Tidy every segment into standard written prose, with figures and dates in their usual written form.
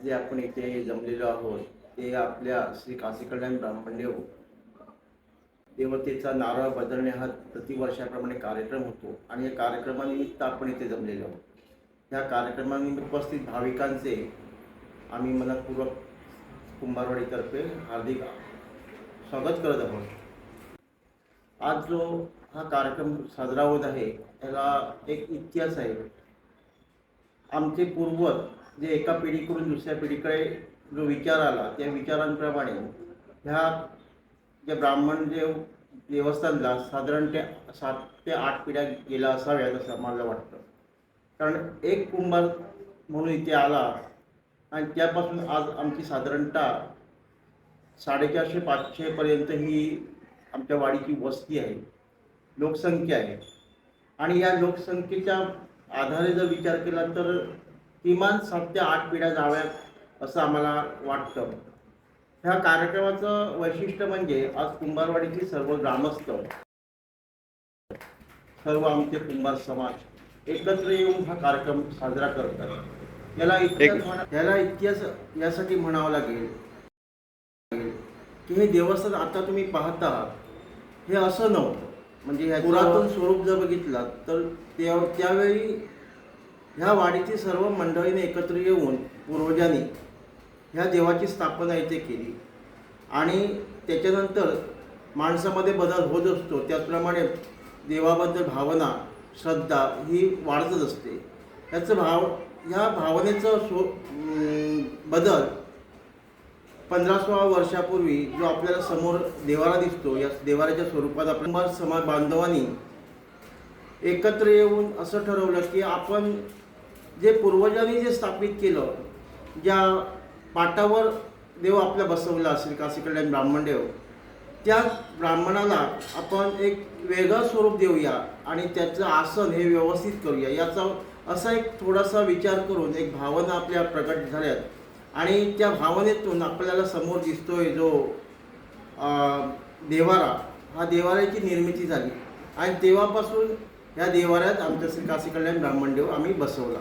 जे आपण इथे जमलेलो आहोत ते आपल्या श्री काशी कल्याण ब्राह्मणदेव देवतेचा नारळ बदलणे हा प्रतिवर्षाप्रमाणे कार्यक्रम होतो आणि या कार्यक्रमानिमित्त आपण इथे जमलेलो आहोत। या कार्यक्रमानिमित्त उपस्थित भाविकांचे आम्ही मनपूर्वक कुंभारवाडीतर्फे हार्दिक स्वागत करत आहोत। आज जो हा कार्यक्रम साजरा होत आहे त्याला एक इतिहास आहे। आमचे पूर्वज जे एका पिढीकडून दुसऱ्या पिढीकडे जो विचार आला त्या विचारांप्रमाणे ह्या ज्या ब्राह्मणदेव देवस्थानला साधारणतः 7 ते 8 पिढ्या गेल्या असाव्यात असं मला वाटतं। कारण एक कुंभार म्हणून इथे आला आणि त्यापासून आज आमची साधारणतः 450-500 पर्यंत ही आमच्या वाडीची वस्ती आहे, लोकसंख्या आहे। आणि या लोकसंख्येच्या आधारे जर विचार केला तर किमान 7 ते 8 पिढ्या जाव्यात असं आम्हाला वाटतं। ह्या कार्यक्रमाचं वैशिष्ट्य म्हणजे आज कुंभारवाडीची सर्व ग्रामस्थ, सर्व आमचे कुंभार समाज एकत्र येऊन हा कार्यक्रम साजरा करतात। याला इतिहास यासाठी म्हणावं लागेल की हे देवस्थान आता तुम्ही पाहता हे असं नव्हतं। म्हणजे ह्या पुरातन स्वरूप जर बघितलं तर त्यावेळी ह्या वाडीची सर्व मंडळीने एकत्र येऊन पूर्वजांनी ह्या देवाची स्थापना इथे केली आणि त्याच्यानंतर माणसामध्ये बदल होत असतो त्याचप्रमाणे देवाबद्दल भावना श्रद्धा ही वाढतच असते। ह्या भावनेचं बदल 1500 वर्षापूर्वी जो आपल्याला समोर देवारा दिसतो या देवाऱ्याच्या स्वरूपात आपण समाज बांधवांनी एकत्र येऊन असं ठरवलं की आपण जे पूर्वजांनी जे स्थापित केलं, ज्या पाटावर देव आपल्या बसवला श्री काशी कल्याण ब्राह्मणदेव, त्या ब्राह्मणाला आपण एक वेगळं स्वरूप देऊया आणि त्याचं आसन हे व्यवस्थित करूया याचा असा एक थोडासा विचार करून एक भावना आपल्या प्रकट झाल्यात आणि त्या भावनेतून आपल्याला समोर दिसतोय जो देवारा, हा देवाऱ्याची निर्मिती झाली आणि तेव्हापासून या देवाऱ्यात आमच्या श्री काशी कल्याण ब्राह्मणदेव आम्ही बसवला।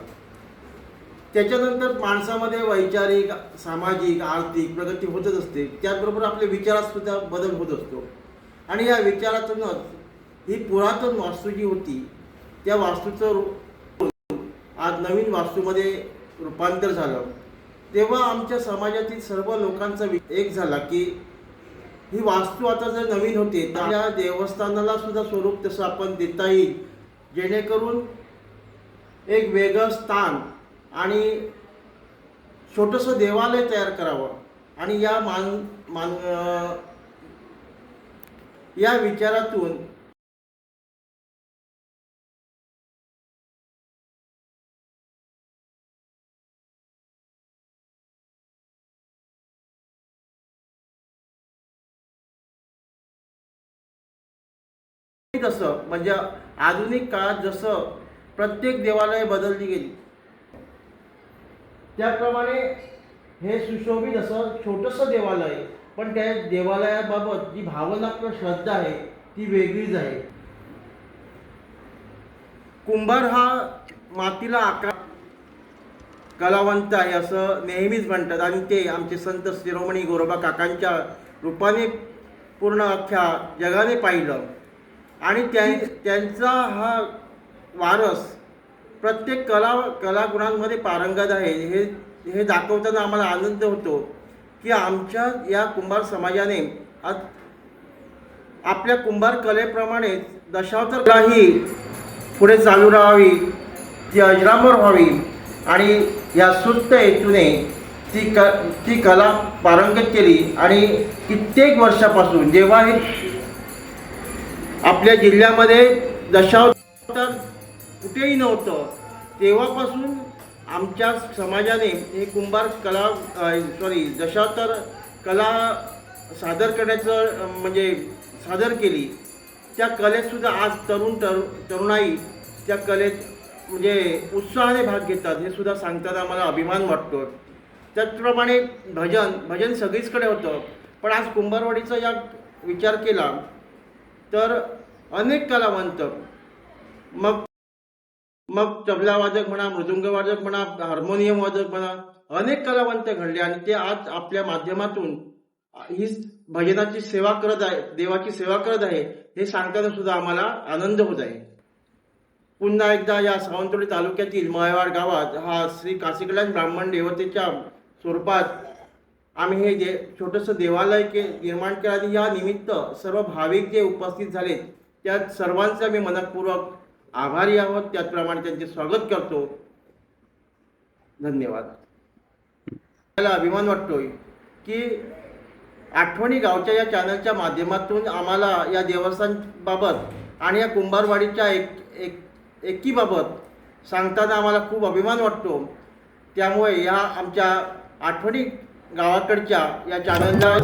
त्याच्यानंतर माणसामध्ये वैचारिक, सामाजिक, आर्थिक प्रगती होतच असते, त्याचबरोबर आपल्या विचारात सुद्धा बदल होत असतो आणि या विचारातूनच ही पुरातन वास्तू जी होती त्या वास्तूचं आज नवीन वास्तूमध्ये रूपांतर झालं। तेव्हा आमच्या समाजातील सर्व लोकांचा एक झाला की ही वास्तू आता जर नवीन होते तर या देवस्थानाला सुद्धा स्वरूप तसं आपण देता येईल, जेणेकरून एक वेगळं स्थान आणि छोटंसं देवालय तयार करावं आणि या विचारातून तसं म्हणजे आधुनिक काळात जसं प्रत्येक देवालय बदलली गेली त्याप्रमाणे हे सुशोभित असं छोटंसं देवालय, पण त्या देवालयाबाबत जी भावना किंवा श्रद्धा आहे ती वेगळीच आहे। कुंभार हा मातीला आकार कलावंत आहे असं नेहमीच म्हणतात आणि ते आमचे संत शिरोमणी गोरोबा काकांच्या रूपाने पूर्ण अख्ख्या जगाने पाहिलं आणि त्यांचा हा वारस प्रत्येक कलागुणांमध्ये पारंगत आहे हे दाखवताना आम्हाला आनंद होतो की आमच्या या कुंभार समाजाने आज आपल्या कुंभार कलेप्रमाणे दशावतार कलाही पुढे चालू राहावी, ती अजरामर व्हावी आणि या सुप्त हेतूने ती कला पारंगत केली आणि कित्येक वर्षापासून जेव्हा हे आपल्या जिल्ह्यामध्ये दशावतार कुठेही नव्हतं तेव्हापासून आमच्या समाजाने हे कुंभार दशावतार कला सादर करण्याचं म्हणजे सादर केली। त्या कलेतसुद्धा आज तरुणाई त्या कलेत म्हणजे उत्साहाने भाग घेतात हे सुद्धा सांगताना आम्हाला अभिमान वाटतो। त्याचप्रमाणे भजन सगळीचकडे होतं, पण आज कुंभारवाडीचा या विचार केला तर अनेक कलावंत मग तबला वादक म्हणा, मृदुंग वादक म्हणा, हार्मोनियम वादक म्हणा, अनेक कलावंत घडले आणि ते आज आपल्या माध्यमातून ही भजनाची सेवा करत आहे, देवाची सेवा करत आहे, हे सांगताना सुद्धा आम्हाला आनंद होत आहे. पुन्हा एकदा या सावंतवाडी तालुक्यातील मळेवाड गावात हा श्री काशीकल्याण ब्राह्मण देवतेच्या स्वरूपात आम्ही हे छोटंसं देवालय निर्माण केलं आणि या निमित्त सर्व भाविक जे उपस्थित झाले त्या सर्वांचा मी मनपूर्वक आभारी आहोत. त्याचप्रमाणे त्यांचे स्वागत करतो. धन्यवाद. मला अभिमान वाटतोय की आठवणी गावच्या या चॅनलच्या माध्यमातून आम्हाला या देवस्थानबाबत आणि या कुंभारवाडीच्या एकीबाबत सांगताना आम्हाला खूप अभिमान वाटतो. त्यामुळे या आमच्या आठवणी गावाकडच्या या चॅनलला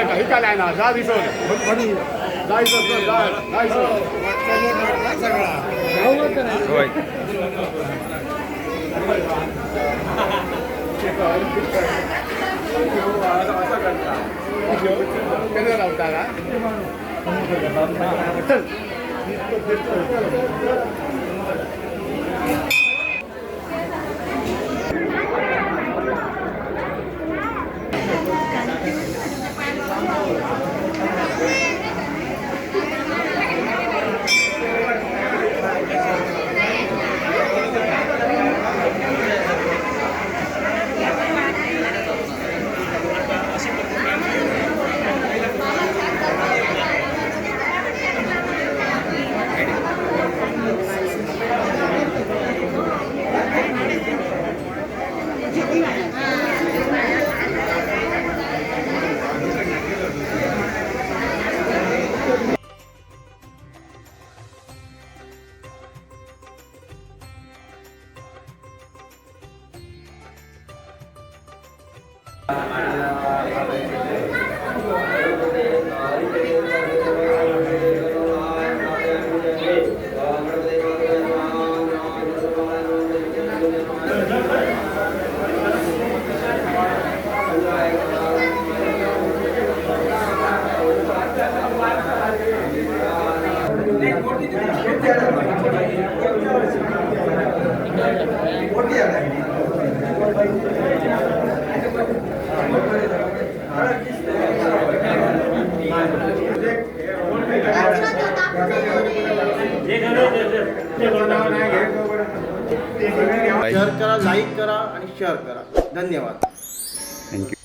काही काय नाही ना जा दिसत जायचं कधी राहता का शेअर करा, लाईक करा आणि शेअर करा. धन्यवाद. थँक्यू.